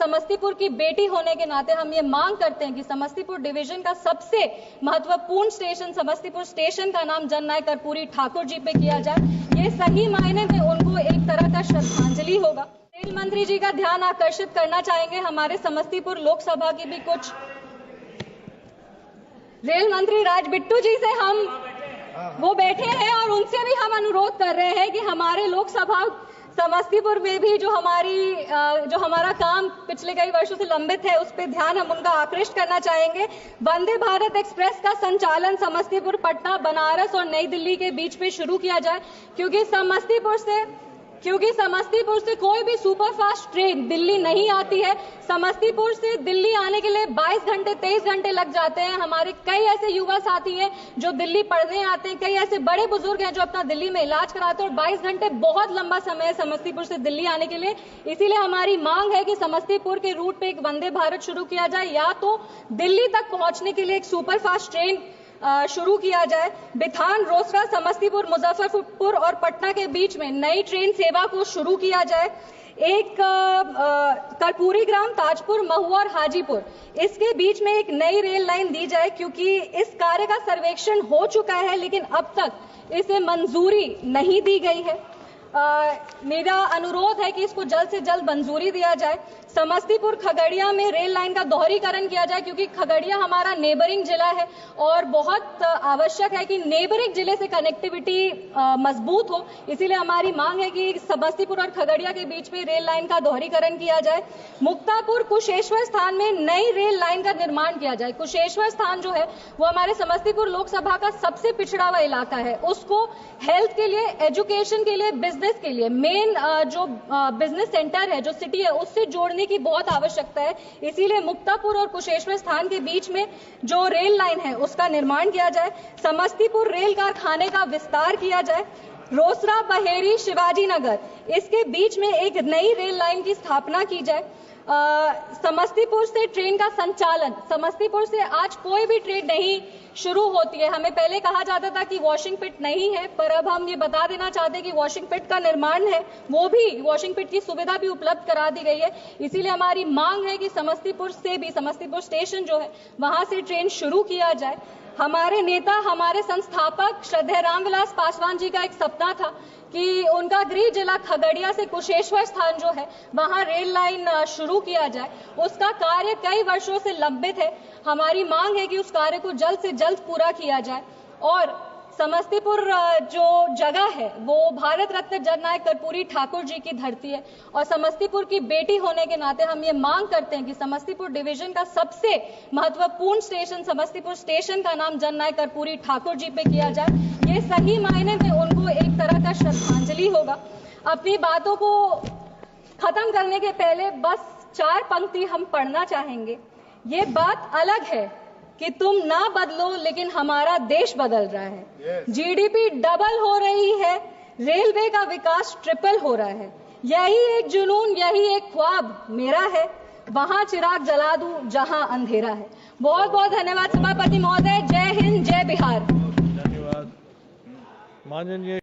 समस्तीपुर की बेटी होने के नाते हम ये मांग करते हैं कि समस्तीपुर डिवीजन का सबसे महत्वपूर्ण स्टेशन समस्तीपुर स्टेशन का नाम जननायक कर्पूरी ठाकुर जी पे किया जाए। ये सही मायने में उनको एक तरह का श्रद्धांजलि होगा। रेल मंत्री जी का ध्यान आकर्षित करना चाहेंगे हमारे समस्तीपुर लोकसभा की भी कुछ रेल मंत्री राज बिट्टू जी से हम वो बैठे हैं और उनसे भी हम अनुरोध कर रहे हैं कि हमारे लोकसभा समस्तीपुर में भी जो हमारा काम पिछले कई वर्षों से लंबित है उस पर ध्यान हम उनका आकृष्ट करना चाहेंगे। वंदे भारत एक्सप्रेस का संचालन समस्तीपुर, पटना, बनारस और नई दिल्ली के बीच में शुरू किया जाए, क्योंकि समस्तीपुर से कोई भी सुपरफास्ट ट्रेन दिल्ली नहीं आती है। समस्तीपुर से दिल्ली आने के लिए 22 घंटे 23 घंटे लग जाते हैं। हमारे कई ऐसे युवा साथी हैं जो दिल्ली पढ़ने आते हैं, कई ऐसे बड़े बुजुर्ग हैं जो अपना दिल्ली में इलाज कराते हैं और 22 घंटे बहुत लंबा समय है समस्तीपुर से दिल्ली आने के लिए। इसीलिए हमारी मांग है कि समस्तीपुर के रूट पे एक वंदे भारत शुरू किया जाए, या तो दिल्ली तक पहुंचने के लिए एक सुपरफास्ट ट्रेन शुरू किया जाए। बिथान, रोसड़ा, समस्तीपुर, मुजफ्फरपुर और पटना के बीच में नई ट्रेन सेवा को शुरू किया जाए। एक कर्पूरी ग्राम, ताजपुर, महुआ और हाजीपुर, इसके बीच में एक नई रेल लाइन दी जाए, क्योंकि इस कार्य का सर्वेक्षण हो चुका है लेकिन अब तक इसे मंजूरी नहीं दी गई है। मेरा अनुरोध है कि इसको जल्द से जल्द मंजूरी दिया जाए। समस्तीपुर खगड़िया में रेल लाइन का दोहरीकरण किया जाए, क्योंकि खगड़िया हमारा नेबरिंग जिला है और बहुत आवश्यक है कि नेबरिंग जिले से कनेक्टिविटी मजबूत हो। इसीलिए हमारी मांग है कि समस्तीपुर और खगड़िया के बीच में रेल लाइन का दोहरीकरण किया जाए। मुक्तापुर कुशेश्वर स्थान में नई रेल लाइन का निर्माण किया जाए। कुशेश्वर स्थान जो है वो हमारे समस्तीपुर लोकसभा का सबसे पिछड़ा हुआ इलाका है। उसको हेल्थ के लिए, एजुकेशन के लिए, बिजनेस के लिए, मेन जो बिजनेस सेंटर है, जो सिटी है, उससे जोड़ने की बहुत आवश्यकता है। इसीलिए मुक्तापुर और कुशेश्वर स्थान के बीच में जो रेल लाइन है उसका निर्माण किया जाए। समस्तीपुर रेल कारखाने का विस्तार किया जाए। रोसड़ा, बहेरी, शिवाजी नगर, इसके बीच में एक नई रेल लाइन की स्थापना की जाए। समस्तीपुर से ट्रेन का संचालन, समस्तीपुर से आज कोई भी ट्रेन नहीं शुरू होती है। हमें पहले कहा जाता था कि वॉशिंग पिट नहीं है, पर अब हम ये बता देना चाहते हैं कि वॉशिंग पिट का निर्माण है, वो भी वॉशिंग पिट की सुविधा भी उपलब्ध करा दी गई है। इसीलिए हमारी मांग है कि समस्तीपुर से भी, समस्तीपुर स्टेशन जो है वहां से ट्रेन शुरू किया जाए। हमारे नेता, हमारे संस्थापक श्रद्धेय रामविलास पासवान जी का एक सपना था कि उनका गृह जिला खगड़िया से कुशेश्वर स्थान जो है वहां रेल लाइन शुरू किया जाए। उसका कार्य कई वर्षों से लंबित है। हमारी मांग है कि उस कार्य को जल्द से जल्द पूरा किया जाए। और समस्तीपुर जो जगह है वो भारत रत्न जननायक कर्पूरी ठाकुर जी की धरती है और समस्तीपुर की बेटी होने के नाते हम ये मांग करते हैं कि समस्तीपुर डिवीजन का सबसे महत्वपूर्ण स्टेशन समस्तीपुर स्टेशन का नाम जननायक कर्पूरी ठाकुर जी पे किया जाए। ये सही मायने में उनको एक तरह का श्रद्धांजलि होगा। अपनी बातों को खत्म करने के पहले बस 4 पंक्ति हम पढ़ना चाहेंगे। ये बात अलग है कि तुम ना बदलो, लेकिन हमारा देश बदल रहा है। जीडीपी डबल हो रही है, रेलवे का विकास ट्रिपल हो रहा है। यही एक जुनून, यही एक ख्वाब मेरा है, वहां चिराग जला दूं जहां अंधेरा है। बहुत बहुत धन्यवाद सभापति महोदय। जय हिंद, जय बिहार। धन्यवाद माननीय